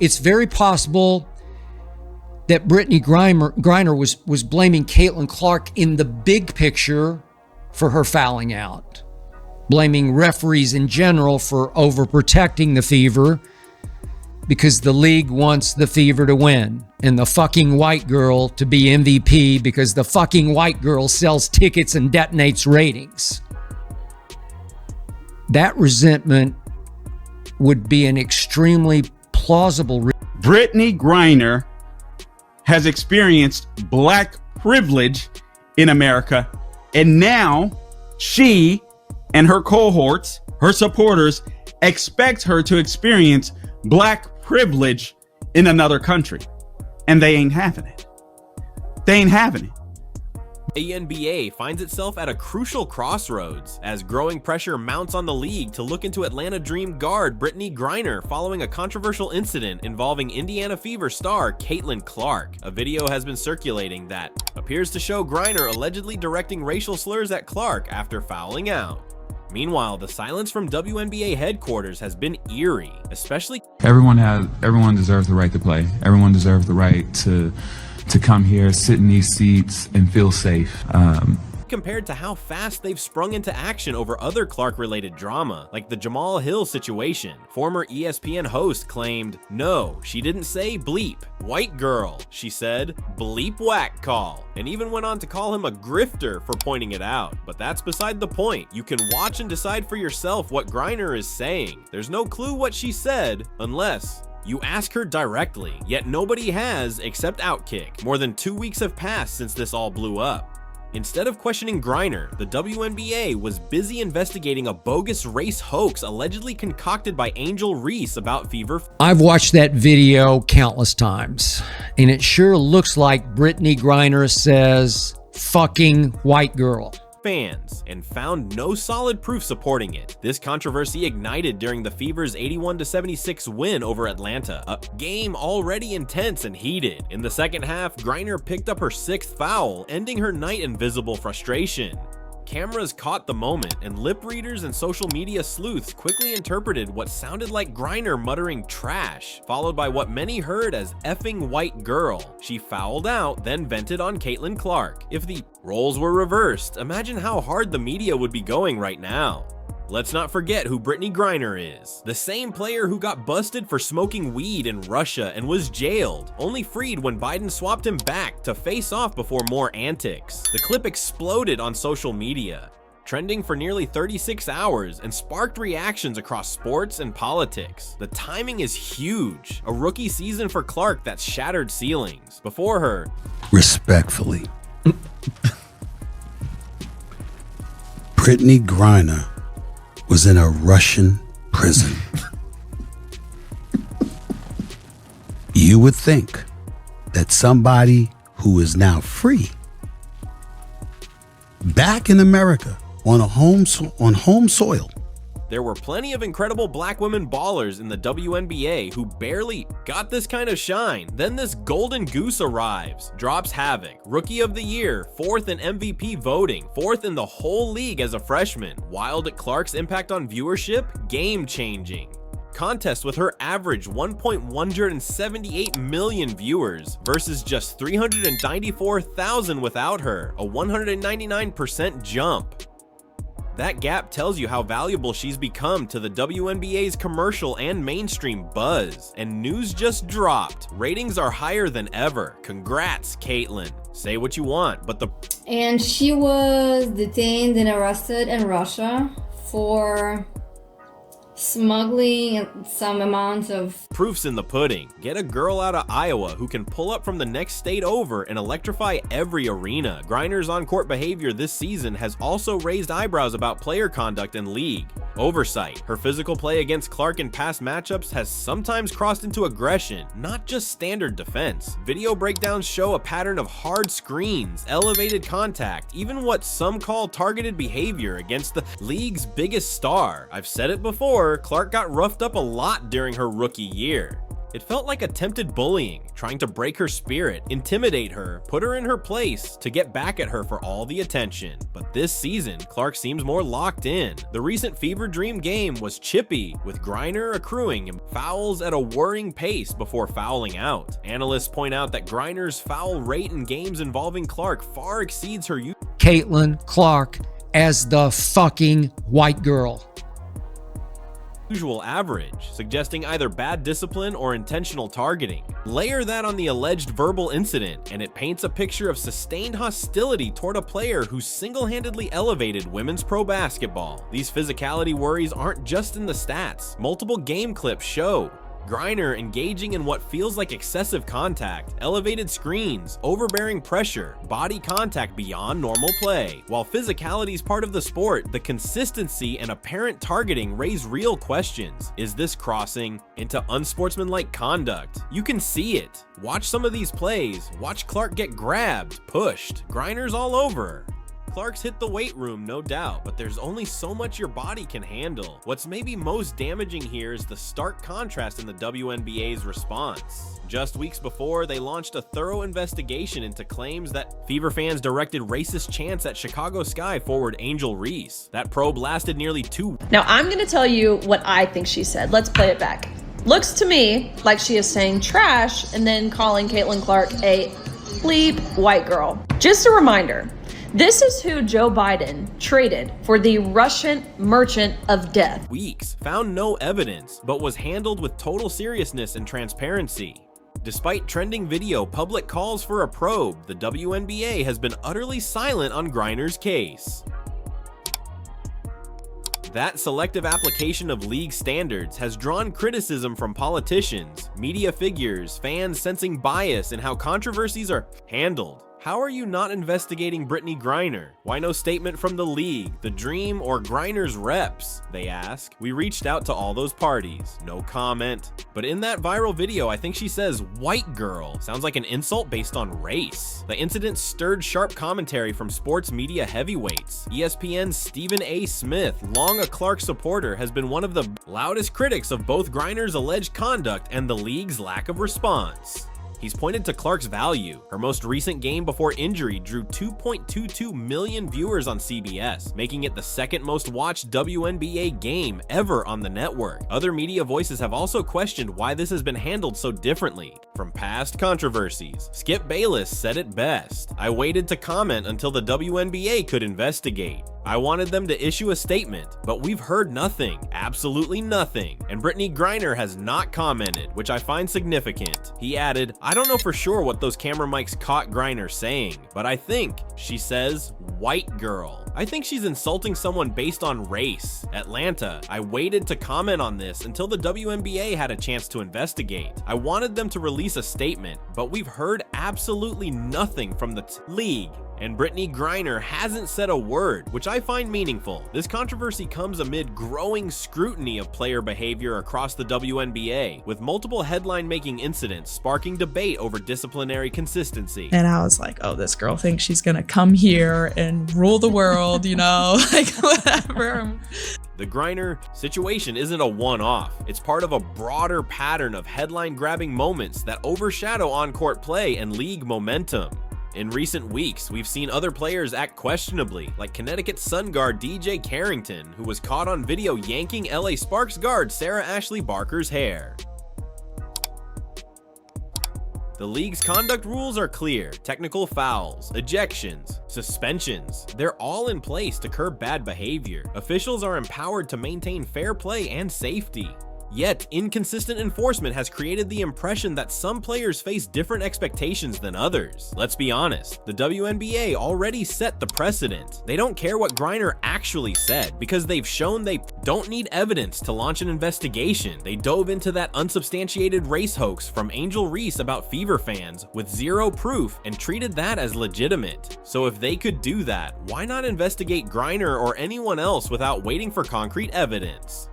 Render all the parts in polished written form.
it's very possible that Brittney Griner was blaming Caitlin Clark in the big picture for her fouling out, blaming referees in general for overprotecting the Fever because the league wants the Fever to win and the fucking white girl to be MVP because the fucking white girl sells tickets and detonates ratings. That resentment would be an extremely plausible. Brittney Griner has experienced black privilege in America, and now she and her cohorts, her supporters, expect her to experience black privilege in another country, and they ain't having it. They ain't having it. WNBA finds itself at a crucial crossroads as growing pressure mounts on the league to look into Atlanta Dream guard Brittney Griner following a controversial incident involving Indiana Fever star Caitlin Clark. A video has been circulating that appears to show Griner allegedly directing racial slurs at Clark after fouling out. Meanwhile, the silence from WNBA headquarters has been eerie, especially everyone deserves the right to play. Everyone deserves the right to come here, sit in these seats, and feel safe. Compared to how fast they've sprung into action over other Clark-related drama, like the Jamal Hill situation. Former ESPN host claimed, "No, she didn't say bleep. White girl, she said, bleep whack call," and even went on to call him a grifter for pointing it out. But that's beside the point. You can watch and decide for yourself what Griner is saying. There's no clue what she said, unless you ask her directly, yet nobody has except Outkick. More than 2 weeks have passed since this all blew up. Instead of questioning Griner, the WNBA was busy investigating a bogus race hoax allegedly concocted by Angel Reese about Fever. I've watched that video countless times, and it sure looks like Brittney Griner says, "fucking white girl." Fans, and found no solid proof supporting it. This controversy ignited during the Fever's 81-76 win over Atlanta, a game already intense and heated. In the second half, Griner picked up her 6th foul, ending her night in visible frustration. Cameras caught the moment, and lip readers and social media sleuths quickly interpreted what sounded like Griner muttering trash, followed by what many heard as effing white girl. She fouled out, then vented on Caitlin Clark. If the roles were reversed, imagine how hard the media would be going right now. Let's not forget who Brittney Griner is. The same player who got busted for smoking weed in Russia and was jailed, only freed when Biden swapped him back to face off before more antics. The clip exploded on social media, trending for nearly 36 hours and sparked reactions across sports and politics. The timing is huge. A rookie season for Clark that shattered ceilings. Before her, respectfully, Brittney Griner was in a Russian prison. You would think that somebody who is now free, back in America on home soil. There were plenty of incredible black women ballers in the WNBA who barely got this kind of shine. Then this golden goose arrives, drops havoc. Rookie of the Year, 4th in MVP voting, 4th in the whole league as a freshman. Wild at Clark's impact on viewership, game-changing. Contest with her average 1.178 million viewers versus just 394,000 without her, a 199% jump. That gap tells you how valuable she's become to the WNBA's commercial and mainstream buzz. And news just dropped. Ratings are higher than ever. Congrats, Caitlin. Say what you want, but And she was detained and arrested in Russia for smuggling some amount of proof's in the pudding. Get a girl out of Iowa who can pull up from the next state over and electrify every arena. Griner's on-court behavior this season has also raised eyebrows about player conduct and league oversight. Her physical play against Clark in past matchups has sometimes crossed into aggression, not just standard defense. Video breakdowns show a pattern of hard screens, elevated contact, even what some call targeted behavior against the league's biggest star. I've said it before, Clark got roughed up a lot during her rookie year. It felt like attempted bullying, trying to break her spirit, intimidate her, put her in her place to get back at her for all the attention. But this season, Clark seems more locked in. The recent fever dream game was chippy, with Griner accruing fouls at a worrying pace before fouling out. Analysts point out that Griner's foul rate in games involving Clark far exceeds her Caitlin Clark as the fucking white girl. usual average, suggesting either bad discipline or intentional targeting. Layer that on the alleged verbal incident, and it paints a picture of sustained hostility toward a player who single-handedly elevated women's pro basketball. These physicality worries aren't just in the stats. Multiple game clips show Griner engaging in what feels like excessive contact, elevated screens, overbearing pressure, body contact beyond normal play. While physicality is part of the sport, the consistency and apparent targeting raise real questions. Is this crossing into unsportsmanlike conduct? You can see it. Watch some of these plays. Watch Clark get grabbed, pushed. Griner's all over her. Clark's hit the weight room, no doubt, but there's only so much your body can handle. What's maybe most damaging here is the stark contrast in the WNBA's response. Just weeks before, they launched a thorough investigation into claims that Fever fans directed racist chants at Chicago Sky forward Angel Reese. That probe lasted nearly 2 weeks. Now I'm gonna tell you what I think she said. Let's play it back. Looks to me like she is saying trash and then calling Caitlin Clark a bleep white girl. Just a reminder, this is who Joe Biden traded for the Russian merchant of death. Weeks, found no evidence, but was handled with total seriousness and transparency. Despite trending video public calls for a probe, the WNBA has been utterly silent on Griner's case. That selective application of league standards has drawn criticism from politicians, media figures, fans sensing bias in how controversies are handled. How are you not investigating Brittney Griner? Why no statement from the league, the Dream, or Griner's reps? They ask. We reached out to all those parties. No comment. But in that viral video, I think she says white girl. Sounds like an insult based on race. The incident stirred sharp commentary from sports media heavyweights. ESPN's Stephen A. Smith, long a Clark supporter, has been one of the loudest critics of both Griner's alleged conduct and the league's lack of response. He's pointed to Clark's value. Her most recent game before injury drew 2.22 million viewers on CBS, making it the second most watched WNBA game ever on the network. Other media voices have also questioned why this has been handled so differently from past controversies. Skip Bayless said it best. I waited to comment until the WNBA could investigate. I wanted them to issue a statement, but we've heard nothing, absolutely nothing, and Brittney Griner has not commented, which I find significant. He added, I don't know for sure what those camera mics caught Griner saying, but I think she says white girl. I think she's insulting someone based on race. Atlanta, I waited to comment on this until the WNBA had a chance to investigate. I wanted them to release a statement, but we've heard absolutely nothing from the league. And Brittney Griner hasn't said a word, which I find meaningful. This controversy comes amid growing scrutiny of player behavior across the WNBA, with multiple headline-making incidents sparking debate over disciplinary consistency. And I was like, oh, this girl thinks she's gonna come here and rule the world, you know, like whatever. The Griner situation isn't a one-off. It's part of a broader pattern of headline-grabbing moments that overshadow on-court play and league momentum. In recent weeks, we've seen other players act questionably, like Connecticut Sun guard DJ Carrington, who was caught on video yanking LA Sparks guard Sarah Ashley Barker's hair. The league's conduct rules are clear. Technical fouls, ejections, suspensions, they're all in place to curb bad behavior. Officials are empowered to maintain fair play and safety. Yet, inconsistent enforcement has created the impression that some players face different expectations than others. Let's be honest, the WNBA already set the precedent. They don't care what Griner actually said because they've shown they don't need evidence to launch an investigation. They dove into that unsubstantiated race hoax from Angel Reese about Fever fans with zero proof and treated that as legitimate. So if they could do that, why not investigate Griner or anyone else without waiting for concrete evidence?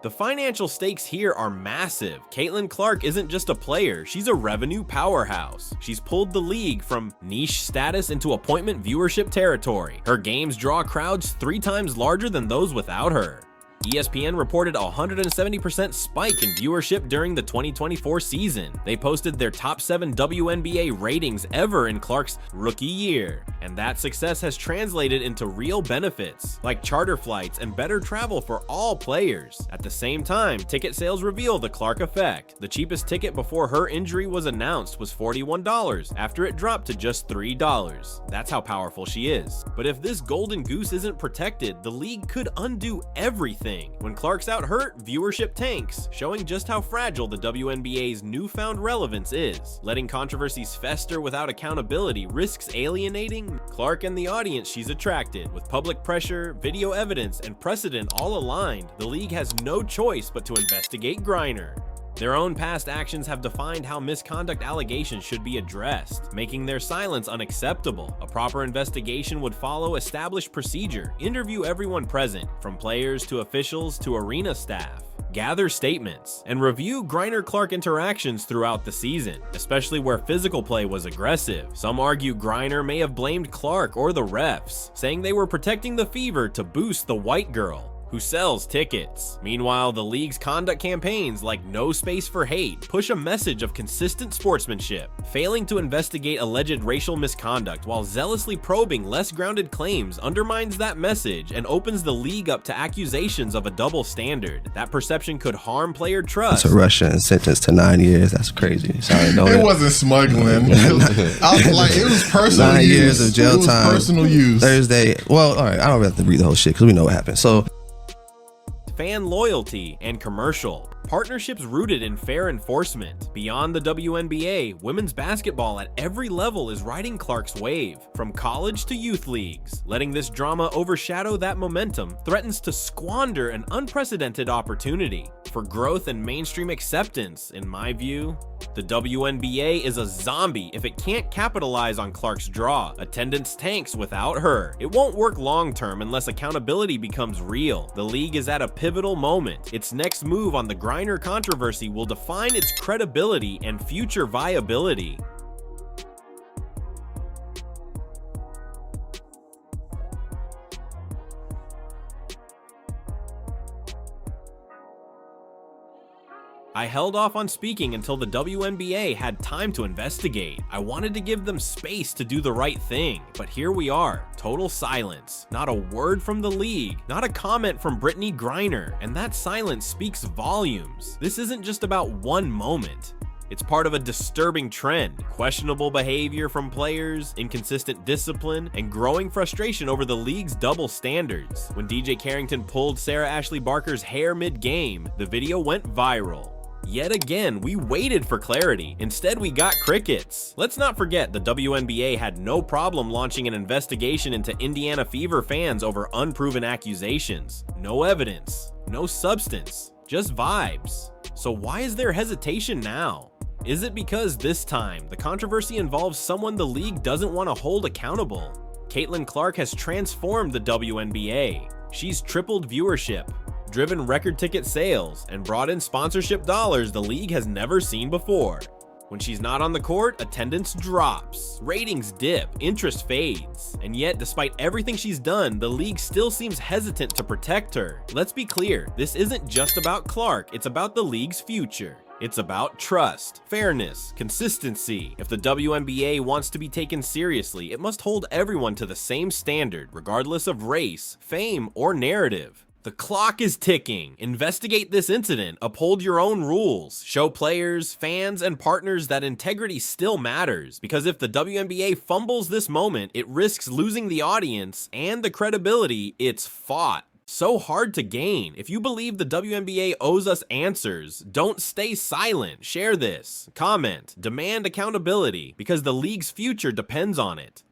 The financial stakes here are massive. Caitlin Clark isn't just a player, she's a revenue powerhouse. She's pulled the league from niche status into appointment viewership territory. Her games draw crowds 3 times larger than those without her. ESPN reported a 170% spike in viewership during the 2024 season. They posted their top 7 WNBA ratings ever in Clark's rookie year, and that success has translated into real benefits, like charter flights and better travel for all players. At the same time, ticket sales reveal the Clark effect. The cheapest ticket before her injury was announced was $41, after it dropped to just $3. That's how powerful she is. But if this golden goose isn't protected, the league could undo everything. When Clark's out hurt, viewership tanks, showing just how fragile the WNBA's newfound relevance is. Letting controversies fester without accountability risks alienating Clark and the audience she's attracted. With public pressure, video evidence, and precedent all aligned, the league has no choice but to investigate Griner. Their own past actions have defined how misconduct allegations should be addressed, making their silence unacceptable. A proper investigation would follow established procedure, interview everyone present, from players to officials to arena staff, gather statements, and review Griner-Clark interactions throughout the season, especially where physical play was aggressive. Some argue Griner may have blamed Clark or the refs, saying they were protecting the Fever to boost the white girl who sells tickets. Meanwhile, the league's conduct campaigns like No Space for Hate push a message of consistent sportsmanship, failing to investigate alleged racial misconduct while zealously probing less grounded claims undermines that message and opens the league up to accusations of a double standard. That perception could harm player trust. It's a Russian sentenced to 9 years. That's crazy. Sorry, no. It wasn't smuggling. It was personal 9 use. years of jail time. Personal use. Thursday. Well, all right. I don't have to read the whole shit because we know what happened. So. Fan loyalty and commercial. Partnerships rooted in fair enforcement. Beyond the WNBA, women's basketball at every level is riding Clark's wave, from college to youth leagues. Letting this drama overshadow that momentum threatens to squander an unprecedented opportunity for growth and mainstream acceptance. In my view, the WNBA is a zombie if it can't capitalize on Clark's draw. Attendance tanks without her. It won't work long term unless accountability becomes real. The league is at a pivotal moment. Its next move on the Griner controversy will define its credibility and future viability. I held off on speaking until the WNBA had time to investigate. I wanted to give them space to do the right thing, but here we are, total silence. Not a word from the league, not a comment from Brittney Griner, and that silence speaks volumes. This isn't just about one moment. It's part of a disturbing trend. Questionable behavior from players, inconsistent discipline, and growing frustration over the league's double standards. When DJ Carrington pulled Sarah Ashley Barker's hair mid-game, the video went viral. Yet again, we waited for clarity. Instead, we got crickets. Let's not forget the WNBA had no problem launching an investigation into Indiana Fever fans over unproven accusations. No evidence, no substance, just vibes. So why is there hesitation now? Is it because this time, the controversy involves someone the league doesn't want to hold accountable? Caitlin Clark has transformed the WNBA. She's tripled viewership, driven record ticket sales, and brought in sponsorship dollars the league has never seen before. When she's not on the court, attendance drops, ratings dip, interest fades. And yet, despite everything she's done, the league still seems hesitant to protect her. Let's be clear, this isn't just about Clark, it's about the league's future. It's about trust, fairness, consistency. If the WNBA wants to be taken seriously, it must hold everyone to the same standard, regardless of race, fame, or narrative. The clock is ticking. Investigate this incident, uphold your own rules, show players, fans, and partners that integrity still matters. Because if the WNBA fumbles this moment, it risks losing the audience and the credibility it's fought so hard to gain. If you believe the WNBA owes us answers, don't stay silent. Share this, comment, demand accountability, because the league's future depends on it.